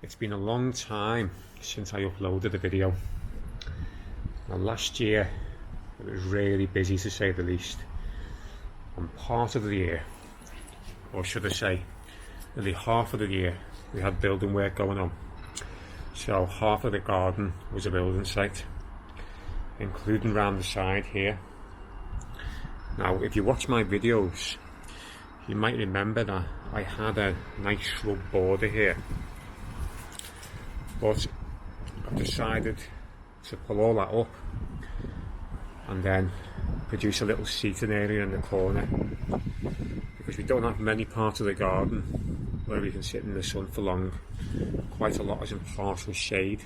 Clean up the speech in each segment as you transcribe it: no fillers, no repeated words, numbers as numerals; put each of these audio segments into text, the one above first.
It's been a long time since I uploaded a video. Now, last year it was really busy, to say the least. And part of the year, or should I say nearly half of the year, we had building work going on. So half of the garden was a building site, including round the side here. Now, if you watch my videos, you might remember that I had a nice shrub border here, but I've decided to pull all that up and then produce a little seating area in the corner, because we don't have many parts of the garden where we can sit in the sun for long. Quite a lot is in partial shade.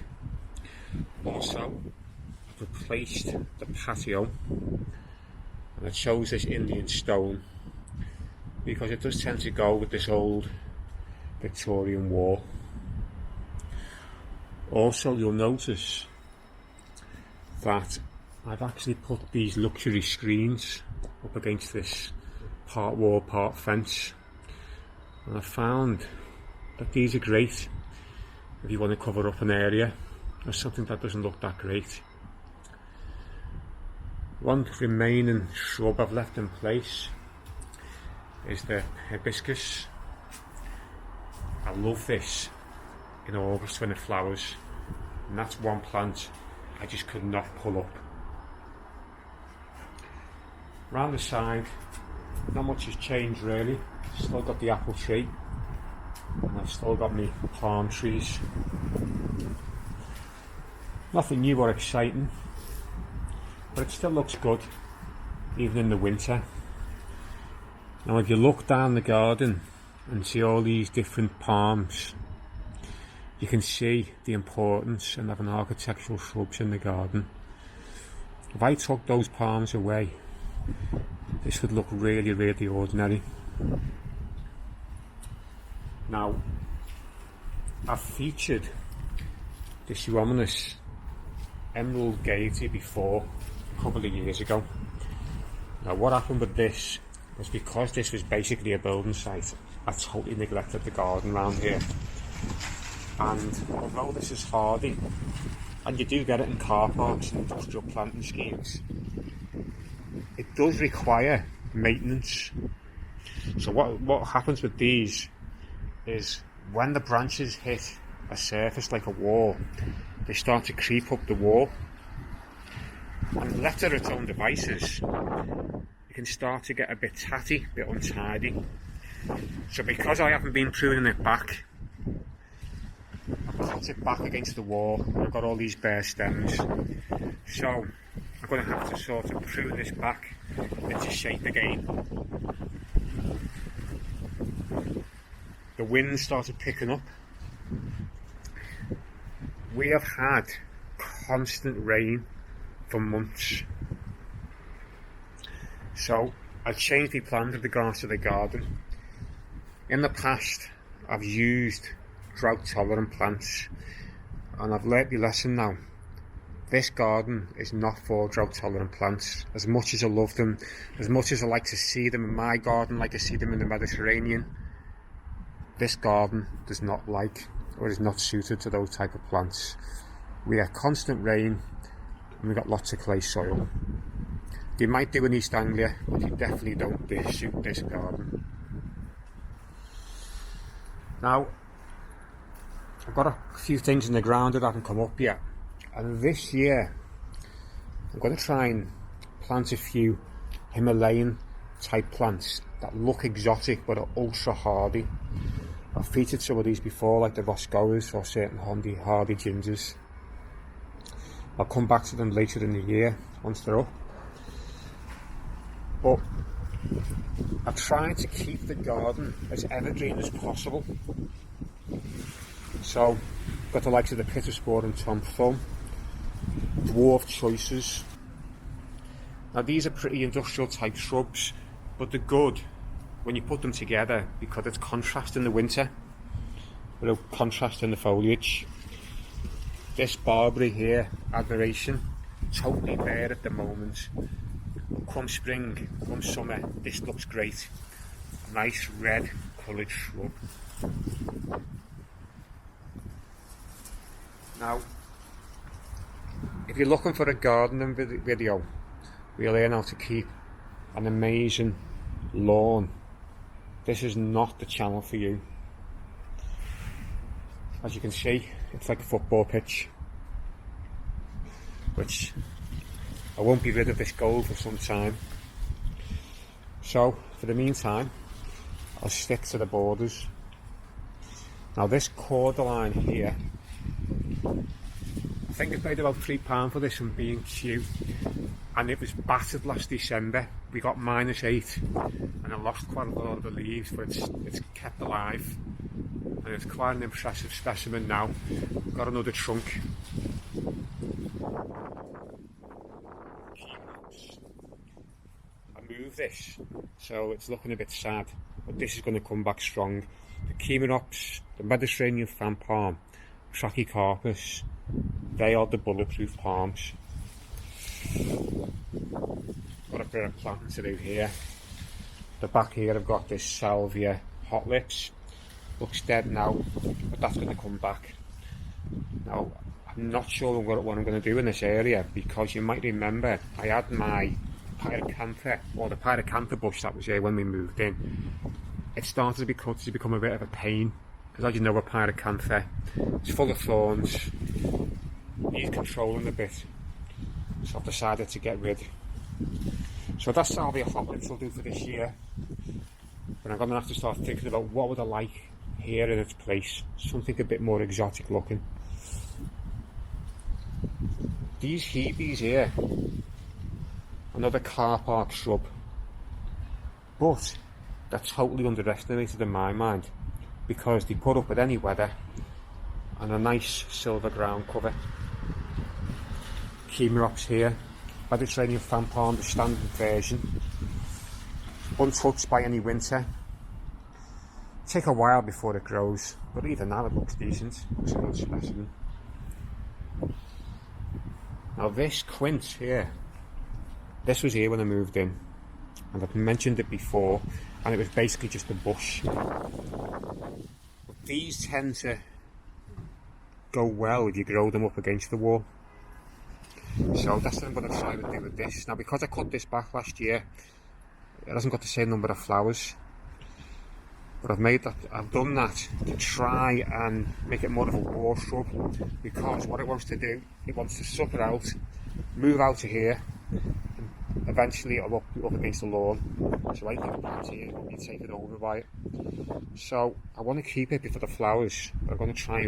Also, I've replaced the patio, and I chose this Indian stone because it does tend to go with this old Victorian wall. Also, you'll notice that I've actually put these luxury screens up against this part wall, part fence, and I found that these are great if you want to cover up an area or something that doesn't look that great. One remaining shrub I've left in place is the hibiscus. I love this in August when it flowers, and that's one plant I just could not pull up. Round the side, not much has changed really. Still got the apple tree, and I've still got my palm trees. Nothing new or exciting, but it still looks good even in the winter. Now, if you look down the garden and see all these different palms, you can see the importance in having architectural shrubs in the garden. If I took those palms away, this would look really, really ordinary. Now, I've featured this Euonymus Emerald Gaiety before, a couple of years ago. Now, what happened with this was, because this was basically a building site, I totally neglected the garden around here. And although this is hardy, and you do get it in car parks and industrial planting schemes, it does require maintenance. So what happens with these is, when the branches hit a surface like a wall, they start to creep up the wall, and left to its own devices, it can start to get a bit tatty, a bit untidy. So because I haven't been pruning it back, I've cut it back against the wall, and I've got all these bare stems. So I'm going to have to sort of prune this back into shape again. The wind started picking up. We have had constant rain for months. So I've changed my plans with regards to the garden. In the past, I've used drought tolerant plants, and I've learnt my lesson now. This garden is not for drought tolerant plants. As much as I love them, as much as I like to see them in my garden, like I see them in the Mediterranean, this garden does not like, or is not suited to those type of plants. We have constant rain, and we've got lots of clay soil. They might do in East Anglia, but they definitely don't suit this garden. Now, I've got a few things in the ground that haven't come up yet, and this year I'm going to try and plant a few Himalayan type plants that look exotic but are ultra hardy. I've featured some of these before, like the Roscoas or certain hardy gingers. I'll come back to them later in the year once they're up. But I've tried to keep the garden as evergreen as possible. So, got the likes of the Pittosporum and Tom Thumb, dwarf choices. Now, these are pretty industrial type shrubs, but they're good when you put them together because it's contrast in the winter, with a contrast in the foliage. This barberry here, Adoration, totally bare at the moment. Come spring, come summer, this looks great. A nice red coloured shrub. Now, if you're looking for a gardening video, where you learn how to keep an amazing lawn, this is not the channel for you. As you can see, it's like a football pitch, which I won't be rid of this goal for some time. So, for the meantime, I'll stick to the borders. Now this cordyline here, I think I paid about £3 for this from B&Q, and it was battered last December. We got -8 and I lost quite a lot of the leaves, but it's kept alive and it's quite an impressive specimen now. We've got another trunk. I moved this, so it's looking a bit sad, but this is going to come back strong. The Chimerops, the Mediterranean fan palm, Trachycarpus, they are the bulletproof palms. Got a bit of planting to do here. The back here I've got this Salvia hot lips. Looks dead now, but that's going to come back. Now, I'm not sure what I'm going to do in this area, because you might remember I had my pyracantha, or the pyracantha bush that was here when we moved in. It started to become a bit of a pain, because as you know, a pyracantha, it's full of thorns, needs controlling a bit, so I've decided to get rid. So that's Salvia hot lips will do for this year, but I'm going to have to start thinking about what would I like here in its place, something a bit more exotic looking. These Hebes here, another car park shrub, but they're totally underestimated in my mind, because they put up with any weather and a nice silver ground cover. Chimerops here, Mediterranean fan palm, the standard version, untouched by any winter. Take a while before it grows, but even now it looks decent. Looks a good specimen. Now this quince here, this was here when I moved in, and I've mentioned it before, and it was basically just a bush. But these tend to go well if you grow them up against the wall. So that's what I'm going to try to do with this. Now, because I cut this back last year, it hasn't got the same number of flowers, but I've done that to try and make it more of a wall shrub, because what it wants to do, it wants to suck it out, move out of here, and eventually it'll up against the lawn. So I think plant here will be taken over by it. So I want to keep it for the flowers, but I'm going to try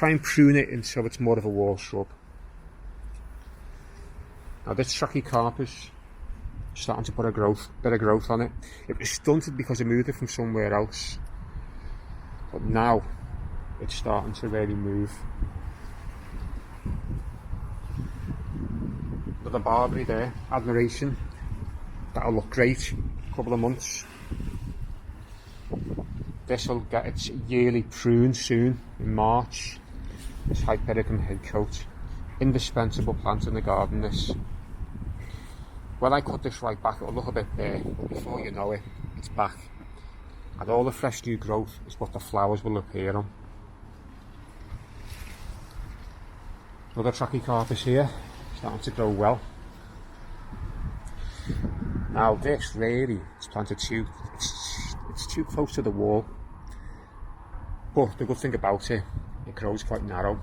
and prune it in so it's more of a wall shrub. Now this Trachycarpus, starting to put a bit of growth on it. It was stunted because I moved it from somewhere else, but now it's starting to really move. Another barberry there, Admiration, that'll look great in a couple of months. This will get its yearly prune soon in March. This Hypericum headcoat, indispensable plant in the garden. This, when I cut this right back, it'll look a bit bare, but before you know it, it's back. And all the fresh new growth is what the flowers will appear on. Another Trachycarpus here, starting to grow well. Now this really is planted it's too close to the wall, but the good thing about it, it grows quite narrow.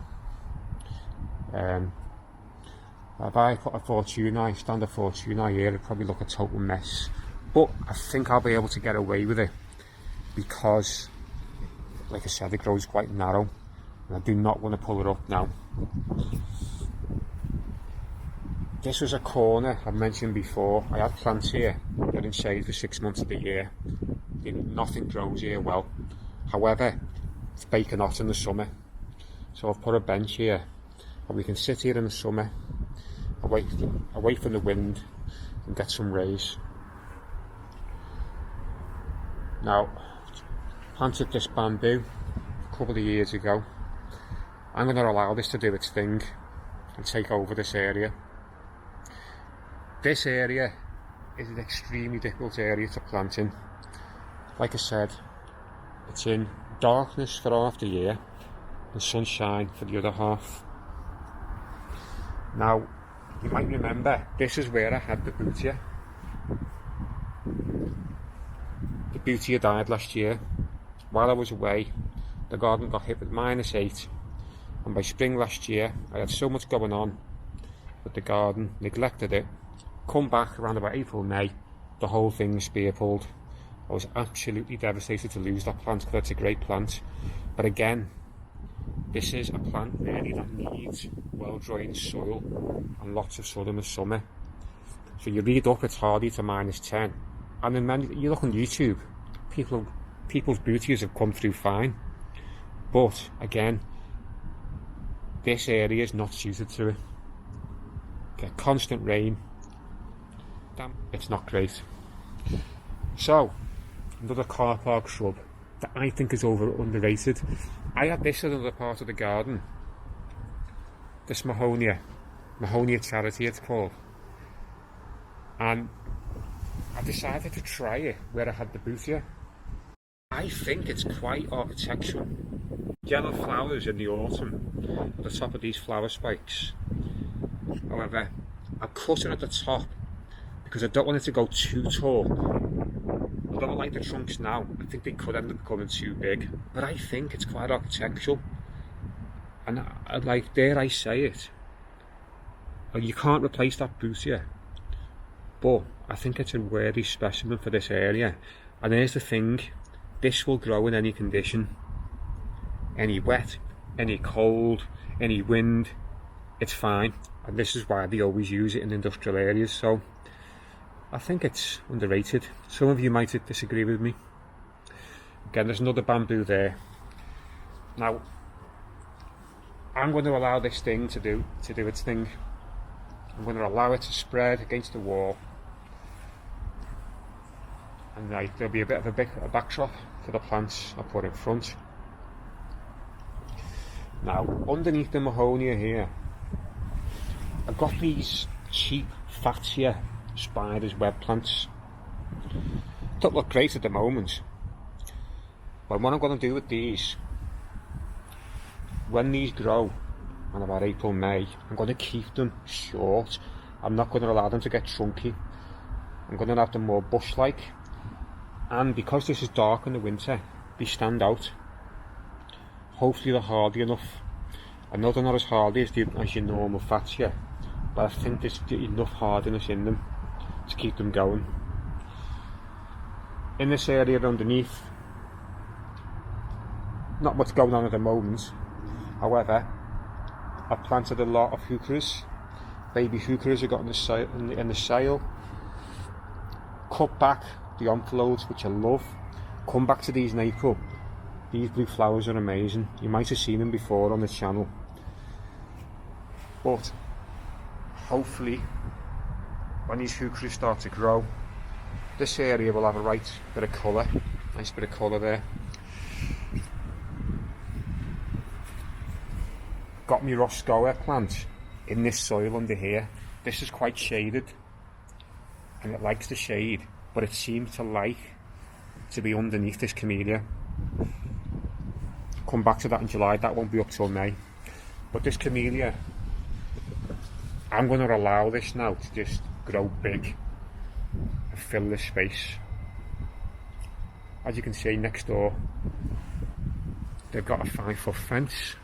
If I put a Fortunae, standard Fortunae here, it'd probably look a total mess. But I think I'll be able to get away with it, because, like I said, it grows quite narrow, and I do not want to pull it up now. This was a corner I mentioned before. I had plants here, they're in shade for 6 months of the year. Nothing grows here well. However, it's baking hot in the summer, so I've put a bench here, and we can sit here in the summer, away from the wind, and get some rays. Now, planted this bamboo a couple of years ago. I'm going to allow this to do its thing and take over this area. This area is an extremely difficult area to plant in. Like I said, it's in darkness for half the year, and sunshine for the other half. Now, you might remember, this is where I had the Butia. The Butia died last year. While I was away, the garden got hit with -8, and by spring last year, I had so much going on with the garden, neglected it. Come back around about April, May, the whole thing spear pulled. I was absolutely devastated to lose that plant because it's a great plant. But again, this is a plant really that needs well-drained soil and lots of sun in the summer. So you read up, it's hardy to -10. And then you look on YouTube, people's Butias have come through fine. But again, this area is not suited to it. Get constant rain. Damn, it's not great. So, another car park shrub that I think is underrated. I had this in another part of the garden. This Mahonia Charity it's called. And I decided to try it where I had the Butia. I think it's quite architectural. Yellow flowers in the autumn at the top of these flower spikes. However, I'm cutting at the top because I don't want it to go too tall. I don't like the trunks now. I think they could end up becoming too big. But I think it's quite architectural. And like, dare I say it, you can't replace that Butia. But I think it's a worthy specimen for this area. And here's the thing, this will grow in any condition. Any wet, any cold, any wind, it's fine. And this is why they always use it in industrial areas. So I think it's underrated. Some of you might disagree with me. Again, there's another bamboo there. Now, I'm going to allow this thing to do its thing. I'm going to allow it to spread against the wall. And there'll be a bit of a backdrop for the plants I put in front. Now, underneath the Mahonia here, I've got these cheap Fatsia spiders web plants. Don't look great at the moment, but what I'm going to do with these, when these grow in about April, May, I'm going to keep them short. I'm not going to allow them to get chunky. I'm going to have them more bush-like, and because this is dark in the winter, they stand out. Hopefully they're hardy enough. I know they're not as hardy as your normal Fatsia, but I think there's enough hardiness in them to keep them going. In this area underneath, not much going on at the moment. However, I've planted a lot of heucheras. Baby heucheras I got in the sale. Cut back the omphalos, which I love. Come back to these in April. These blue flowers are amazing. You might have seen them before on the channel. But hopefully, when these heucheras start to grow, this area will have a right bit of colour. Nice bit of colour there. Got my Roscoa plant in this soil under here. This is quite shaded and it likes the shade, but it seems to like to be underneath this camellia. Come back to that in July, that won't be up till May. But this camellia, I'm going to allow this now to just grow big and fill this space. As you can see next door, they've got a 5-foot fence.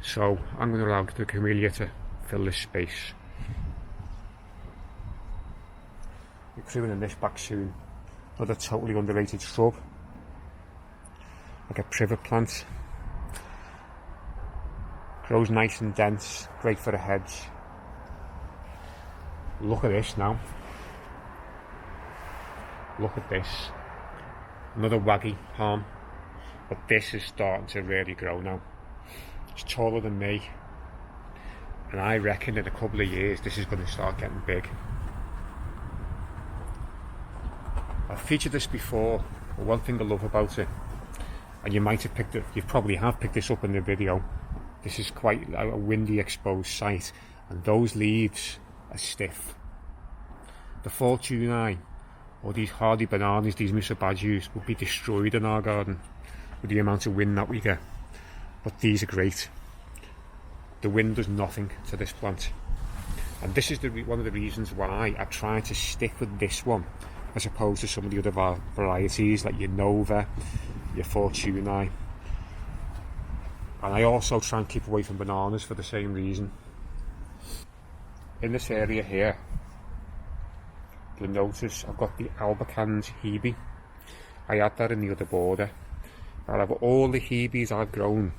So I'm going to allow the camellia to fill this space. We're pruning this back soon. Another totally underrated shrub. Like a privet plant. Grows nice and dense, great for a hedge. Look at this now. Look at this. Another waggy palm. But this is starting to really grow now. It's taller than me. And I reckon in a couple of years this is going to start getting big. I've featured this before, but one thing I love about it, and you might have picked it, you probably have picked this up in the video, this is quite a windy exposed site, and those leaves are stiff. The Fortunae, or these hardy bananas, these Musa Bajus, will be destroyed in our garden with the amount of wind that we get. but these are great. The wind does nothing to this plant, and this is one of the reasons why I try to stick with this one as opposed to some of the other varieties like your Nova, your Fortunae. And I also try and keep away from bananas for the same reason. In this area here, you'll notice I've got the Albicans Hebe. I had that in the other border. Out of all the Hebes I've grown,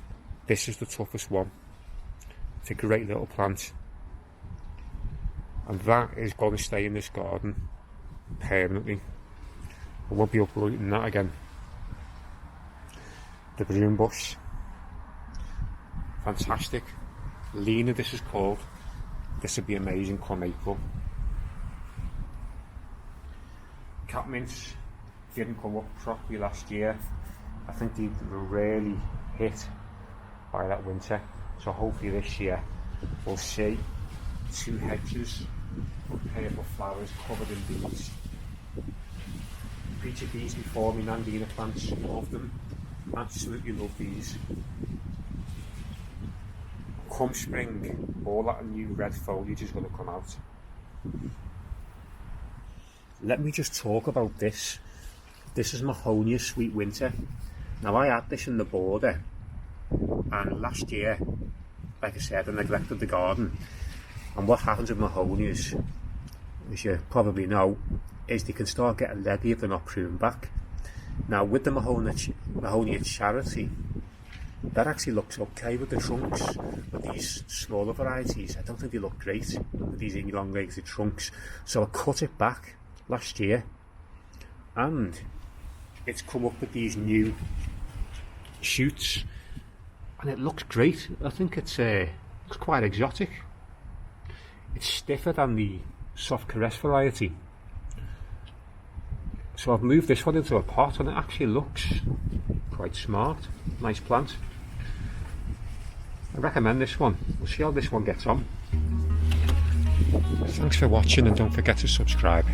this is the toughest one. It's a great little plant. And that is going to stay in this garden permanently. I won't be uprooting that again. The broom bush. Fantastic. Lena, this is called. This would be amazing come April. Catmints didn't come up properly last year. I think they were really hit by that winter. So hopefully this year we'll see 2 hedges of purple flowers covered in bees. Peachy bees before me, Nandina plants, love them. Absolutely love these. Come spring, all that new red foliage is going to come out. Let me just talk about this. This is Mahonia Sweet Winter. Now I had this in the border, and last year, like I said, I neglected the garden. And what happens with Mahonias, as you probably know, is they can start getting leggy if they're not pruned back. Now with the Mahonia Charity, that actually looks okay with the trunks. But these smaller varieties, I don't think they look great with these elongated trunks. So I cut it back last year, and it's come up with these new shoots, and it looks great. I think it's quite exotic. It's stiffer than the soft caress variety. So I've moved this one into a pot, and it actually looks quite smart. Nice plant. I recommend this one. We'll see how this one gets on. Thanks for watching, and don't forget to subscribe.